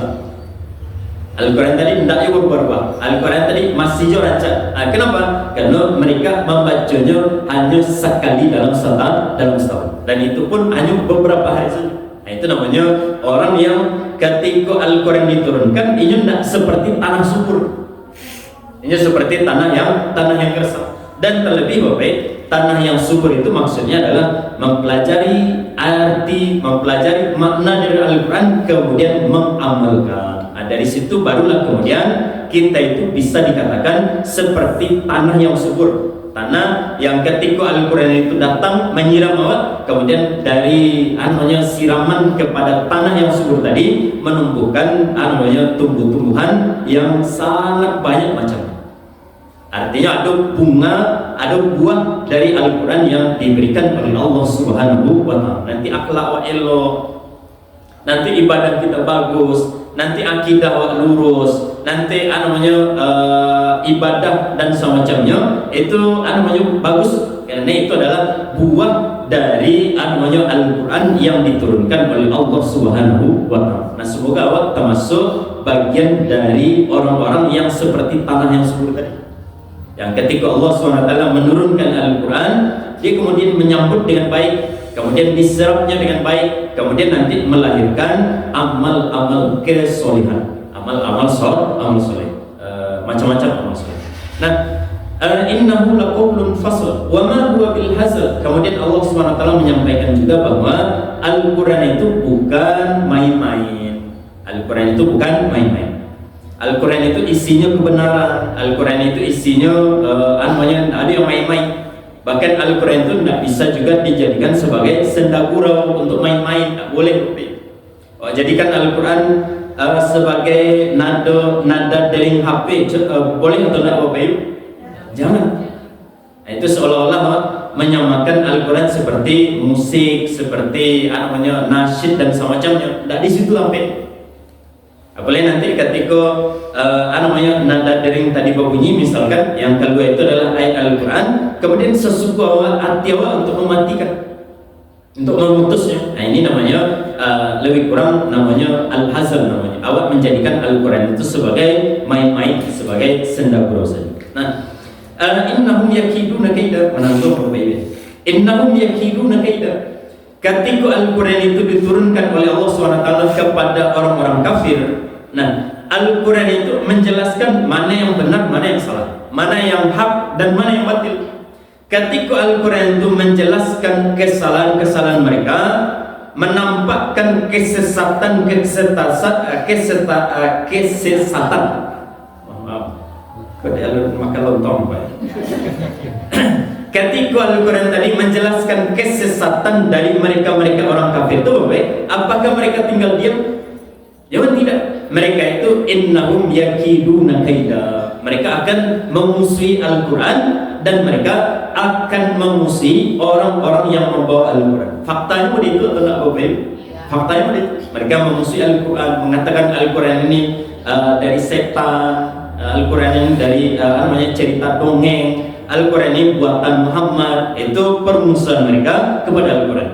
Al-Quran tadi tidak berubah. Al-Quran tadi masih rancak. Kenapa? Karena mereka membacanya hanya sekali dalam setahun. Dan itu pun hanya beberapa hari saja. Nah, itu namanya orang yang ketika Al-Quran diturunkan, ini tidak seperti tanah subur. Ini seperti tanah yang gersang. Dan terlebih Bapak, tanah yang subur itu maksudnya adalah mempelajari arti, mempelajari makna dari Al-Quran, kemudian mengamalkan. Nah, dari situ barulah kemudian kita itu bisa dikatakan seperti tanah yang subur. Tanah yang ketika Al-Quran itu datang menyiram awak, kemudian dari siraman kepada tanah yang subur tadi menumbuhkan tumbuh-tumbuhan yang sangat banyak macam. Artinya ada bunga, ada buah dari Al-Quran yang diberikan oleh Allah Subhanahu wa Ta'ala. Nanti akhlak wa elok, nanti ibadah kita bagus, nanti akidah wa lurus, nanti ibadah dan semacamnya itu bagus, karena itu adalah buah dari Al-Quran yang diturunkan oleh Allah Subhanahu wa Ta'ala. Nah, semoga awak termasuk bagian dari orang-orang yang seperti tanah yang subur tadi, yang ketika Allah SWT menurunkan Al-Quran, dia kemudian menyambut dengan baik, kemudian diserapnya dengan baik, kemudian nanti melahirkan amal-amal kesolehan, amal-amal soleh, macam-macam amal soleh. Nah, innahu laqaulun fasl wa ma huwa bil hazl. Kemudian Allah SWT menyampaikan juga bahwa Al-Quran itu bukan main-main. Al-Quran itu bukan main-main. Al-Quran itu isinya kebenaran. Al-Quran itu isinya ada yang main-main. Bahkan Al-Quran itu tidak bisa juga dijadikan sebagai senda gurau untuk main-main. Tak boleh. Jadikan Al-Quran sebagai nada deling HP. Boleh atau tidak Bapak Ibu? Jangan. Nah, itu seolah-olah menyamakan Al-Quran seperti musik, seperti nasyid dan semacamnya. Tidak di situ sampai. Apalagi nanti ketika nada dering tadi berbunyi, misalkan yang kedua itu adalah ayat Al-Quran, kemudian sesuku hati awak untuk mematikan, untuk memutusnya. Nah, ini namanya lebih kurang namanya al-hazal namanya. Awak menjadikan Al-Quran itu sebagai main-main, sebagai senda gurau saja. Nah, innahum yakiduna kaida, menantu Bapak Ibu. Innahum yakiduna kaida. Ketika Al-Quran itu diturunkan oleh Allah SWT kepada orang-orang kafir, nah, Al-Quran itu menjelaskan mana yang benar, mana yang salah, mana yang hak dan mana yang batil. Ketika Al-Quran itu menjelaskan kesalahan-kesalahan mereka, menampakkan kesesatan, Padahal makan lontong Pak. Ketika Al-Quran tadi menjelaskan kesesatan dari mereka-mereka orang kafir itu Bapak, apakah mereka tinggal diam? Jawab tidak. Mereka itu innahum yakiduna kaida. Mereka akan memusuhi Al-Quran dan mereka akan memusuhi orang-orang yang membawa Al-Quran. Faktanya begitu atau tidak Bapak? Faktanya begitu. Mereka memusuhi Al-Quran, mengatakan Al-Quran ini dari setan. Al-Quran ini dari namanya cerita dongeng, Al-Quran ini buatan Muhammad. Itu permusuhan mereka kepada Al-Quran.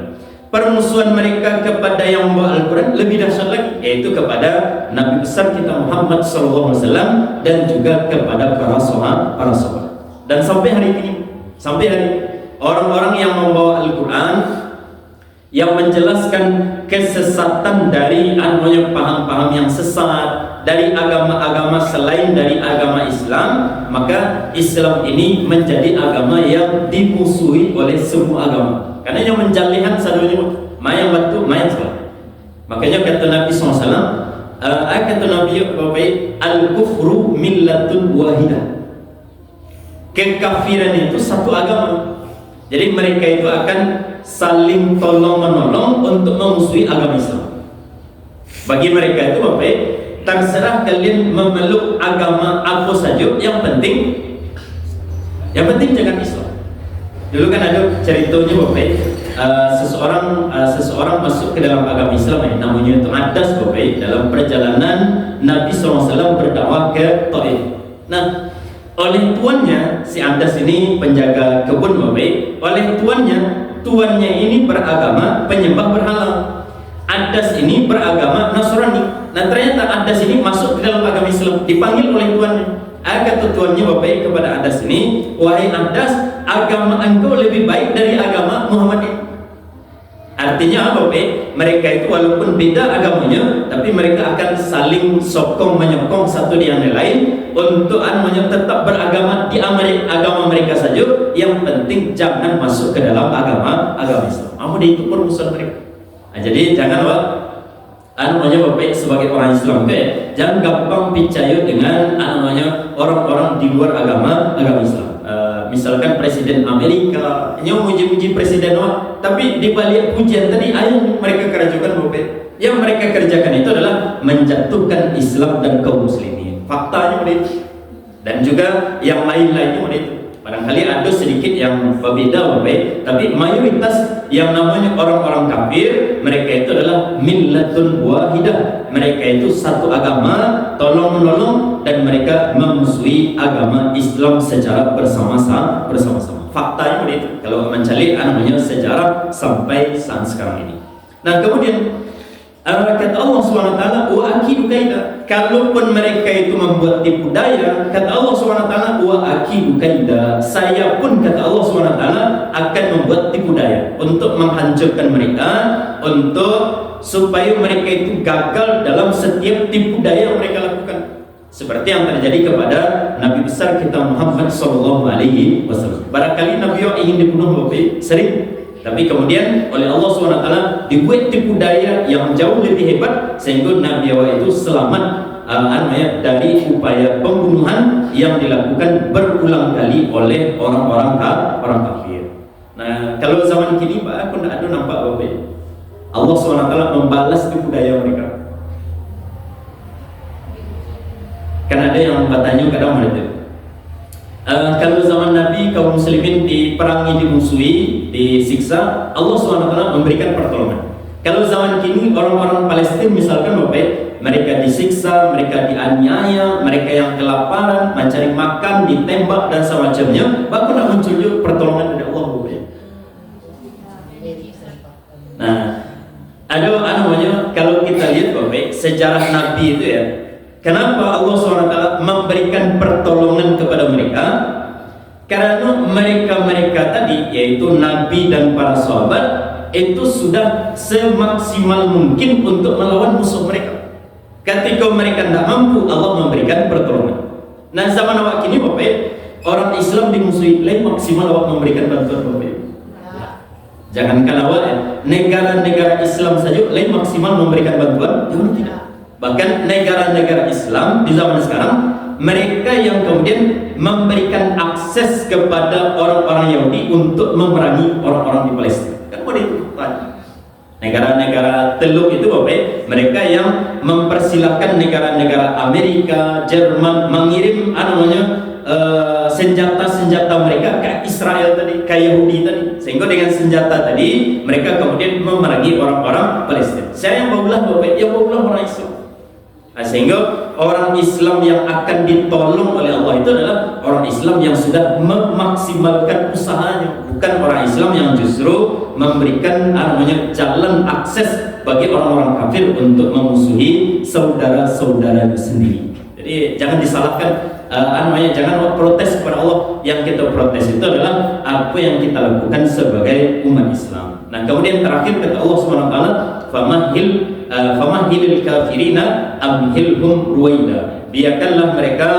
Permusuhan mereka kepada yang membawa Al-Quran lebih dahsyat lagi, yaitu kepada Nabi besar kita Muhammad SAW dan juga kepada para sahabat. Dan sampai hari ini, orang-orang yang membawa Al-Quran yang menjelaskan kesesatan dari namanya paham-paham yang sesat dari agama-agama selain dari agama Islam, maka Islam ini menjadi agama yang dimusuhi oleh semua agama. Karena yang menjalihan sadunya mayang batu, mayang salah. Makanya kata Nabi SAW, kata Nabi al-kufru millatun wahidah. Kekafiran itu satu agama. Jadi mereka itu akan saling tolong menolong untuk memusuhi agama Islam. Bagi mereka itu Bapak, terserah kalian memeluk agama apa saja, yang penting jangan Islam. Dulu kan ada ceritanya Bapak, seseorang masuk ke dalam agama Islam, namanya itu Adas Bapak, dalam perjalanan Nabi SAW berdakwah ke Taif. Nah, oleh tuannya, si Adas ini penjaga kebun Bapak, oleh tuannya ini beragama penyembah berhala. Adas ini beragama Nasrani. Nah ternyata Adas ini masuk ke dalam agama Islam, dipanggil oleh tuannya. Kata tuannya Bapak kepada Adas ini, wahai Adas, agama engkau lebih baik dari agama Muhammad ini. Artinya Bapak, mereka itu walaupun beda agamanya, tapi mereka akan saling sokong menyokong satu di yang lain untuk tetap beragama di agama mereka saja. Yang penting jangan masuk ke dalam agama Islam. Itu permusuhan mereka. Nah, jadi jangan Bapak sebagai orang Islam jangan gampang percaya dengan orang-orang di luar agama Islam. Misalkan Presiden Amerika, muji-muji Presiden tapi di balik pujian tadi yang mereka kerjakan Bapak, yang mereka kerjakan itu adalah menjatuhkan Islam dan kaum muslimin. Faktanya begitu. Dan juga yang lain-lainnya begitu. Barangkali ada sedikit yang berbeda Bapak, tapi mayoritas yang namanya orang-orang kafir, mereka itu adalah millatun wahidah. Mereka itu satu agama, tolong-menolong, dan mereka memusuhi agama Islam secara bersama-sama. Faktanya begitu. Kalau mencari sejarah sampai saat sekarang ini. Nah, kemudian kata Allah SWT, wa akidu kaida. Kalaupun mereka itu membuat tipu daya, kata Allah SWT, wa akidu kaida. Saya pun, kata Allah SWT, akan membuat tipu daya untuk menghancurkan mereka, supaya mereka itu gagal dalam setiap tipu daya yang mereka lakukan. Seperti yang terjadi kepada Nabi besar kita Muhammad SAW. Barangkali Nabi yang ingin dibunuh Bapak, sering. Tapi kemudian oleh Allah SWT dibuat tipu daya yang jauh lebih hebat, sehingga Nabi itu selamat dari upaya pembunuhan yang dilakukan berulang kali oleh orang kafir. Nah, kalau zaman kini Pak, aku tidak ada nampak Bapak, Allah SWT membalas tipu daya mereka. Kan ada yang bertanya kadang begitu. Kalau zaman Nabi kaum muslimin diperangi, dimusuhi, disiksa, Allah SWT memberikan pertolongan. Kalau zaman kini orang-orang Palestina misalkan Bapak, mereka disiksa, mereka dianiaya, mereka yang kelaparan, mencari makan, ditembak dan semacamnya, bahkan tidak muncul pertolongan dari Allah Bapak. Nah, ada kalau kita lihat Bapak sejarah Nabi itu kenapa Allah SWT memberikan pertolongan kepada mereka? Karena mereka tadi, yaitu Nabi dan para sahabat, itu sudah semaksimal mungkin untuk melawan musuh mereka. Ketika mereka tidak mampu, Allah memberikan pertolongan. Nah, zaman awak kini Bapak, orang Islam dimusuhi, lain maksimal awak memberikan bantuan Bapak. Jangankan awak negara-negara Islam saja lain maksimal memberikan bantuan, jangan tidak. Bahkan negara-negara Islam di zaman sekarang mereka yang kemudian memberikan akses kepada orang-orang Yahudi untuk memerangi orang-orang di Palestina. Kan boleh itu negara-negara teluk itu Bapak, mereka yang mempersilahkan negara-negara Amerika, Jerman mengirim senjata-senjata mereka ke Israel tadi, ke Yahudi tadi, sehingga dengan senjata tadi mereka kemudian memerangi orang-orang Palestina. Saya yang baulah Bapak, yang baulah orang Islam. Sehingga orang Islam yang akan ditolong oleh Allah itu adalah orang Islam yang sudah memaksimalkan usahanya, bukan orang Islam yang justru memberikan jalan akses bagi orang-orang kafir untuk memusuhi saudara-saudaranya sendiri. Jadi jangan disalahkan, jangan protes kepada Allah. Yang kita protes itu adalah apa yang kita lakukan sebagai umat Islam. Nah, kemudian terakhir kata Allah SWT, famahilil kafirina amhilhum ruwaida. Biarkanlah mereka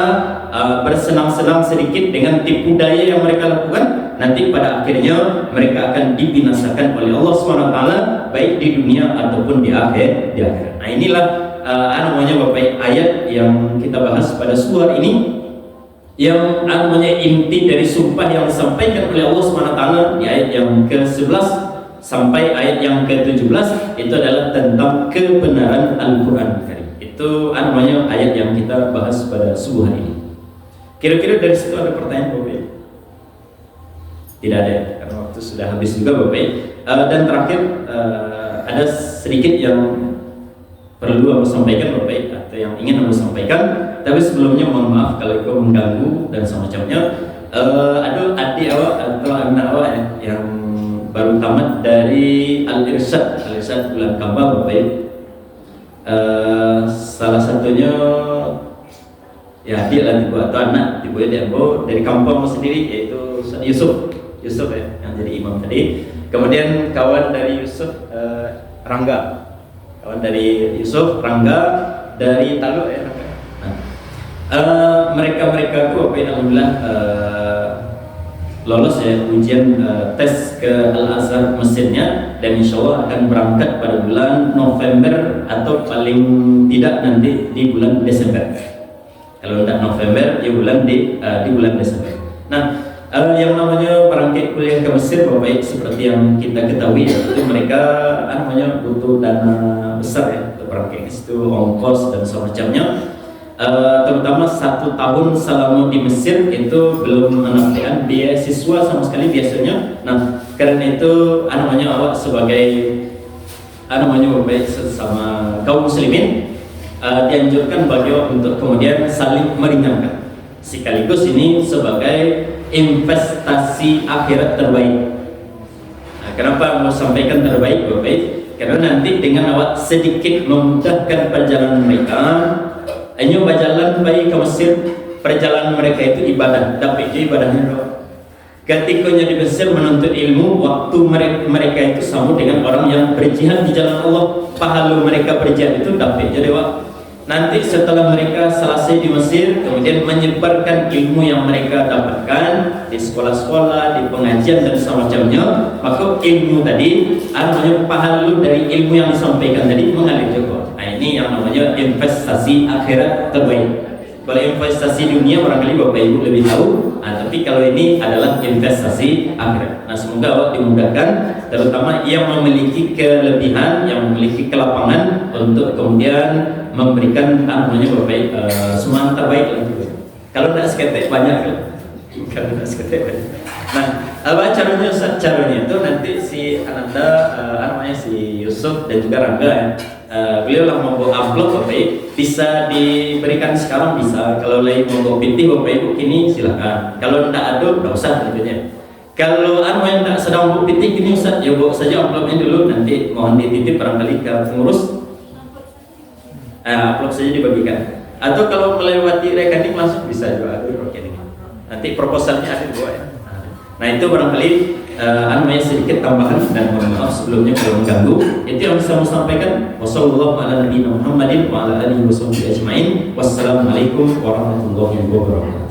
bersenang-senang sedikit dengan tipu daya yang mereka lakukan. Nanti pada akhirnya mereka akan dibinasakan oleh Allah SWT, baik di dunia ataupun di akhirat. Nah, inilah Bapak, ayat yang kita bahas pada surah ini, yang inti dari sumpah yang disampaikan oleh Allah SWT di ayat yang ke-11 sampai ayat yang ke-17 itu adalah tentang kebenaran Al-Quran Karim. Itu ayat yang kita bahas pada subuh hari ini. Kira-kira dari situ ada pertanyaan Bapak? Tidak ada, karena waktu sudah habis juga Bapak. Dan terakhir ada sedikit yang perlu aku sampaikan Bapak, atau yang ingin aku sampaikan. Tapi sebelumnya mohon maaf kalau itu mengganggu dan semacamnya. Ada adik awak atau anak awak yang baru tamat dari Al-Irsyad bulan Kambang Bapak. Salah satunya ya adik lah tiba atau anak tiba dia dari kampung sendiri, yaitu Yusuf yang jadi imam tadi. Kemudian kawan dari Yusuf Rangga dari Taluk Rangga. Mereka itu alhamdulillah lolos ujian tes ke Al-Azhar Mesirnya, dan insya Allah akan berangkat pada bulan November atau paling tidak nanti di bulan Desember. Kalau tidak November, ya di bulan Desember. Nah, yang namanya berangkat kuliah ke Mesir Bapak, seperti yang kita ketahui itu mereka butuh dana besar untuk berangkat ke situ, ongkos dan semacamnya. Terutama 1 tahun selama di Mesir itu belum mendapatkan biaya siswa sama sekali biasanya. Nah, karena itu awak sebagai Bapak sesama kaum muslimin dianjurkan bagi untuk kemudian saling meringankan, sekaligus ini sebagai investasi akhirat terbaik. Nah, kenapa mau sampaikan terbaik Bapak? Karena nanti dengan awak sedikit memudahkan perjalanan mereka. Hanya berjalan baik ke Mesir, perjalanan mereka itu ibadah, tapi itu ibadahnya doa. Ketikanya di Mesir menuntut ilmu, waktu mereka itu sama dengan orang yang berjihad di jalan Allah. Pahala mereka berjihad itu dapat jadi waktu. Nanti setelah mereka selesai di Mesir, kemudian menyebarkan ilmu yang mereka dapatkan di sekolah-sekolah, di pengajian dan semacamnya, maka ilmu tadi, pahala dari ilmu yang disampaikan tadi mengalir juga. Nah, ini yang namanya investasi akhirat terbaik. Kalau investasi dunia barangkali Bapak Ibu lebih tahu, tapi kalau ini adalah investasi akhirat. Nah, semoga awak dimudahkan, terutama yang memiliki kelebihan, yang memiliki kelapangan untuk kemudian memberikan Bapak semua terbaik lah. Kalau tidak seketek banyak kan? Kalau tidak seketek banyak. Nah, apa caranya itu nanti si Ananda, si Yusuf dan juga Rangga beliau lah membawa amplop Bapak, bisa diberikan sekarang bisa. Kalau lagi mau pitih Bapak Ibu kini silakan. Kalau tidak ada, tidak usah tentunya. Kalau yang tidak sedang mau pitih kini Ustaz, ya bawa saja amplopnya dulu, nanti mohon dititip barangkali ke pengurus. Amplop saja dibagikan. Atau kalau melewati rekening langsung bisa juga ada rekening. Nanti proposalnya ada bawa ya. Nah, itu barangkali sedikit tambahan, dan mohon maaf sebelumnya kalau mengganggu. Itu yang bisa saya sampaikan. Wassalamualaikum warahmatullahi wabarakatuh.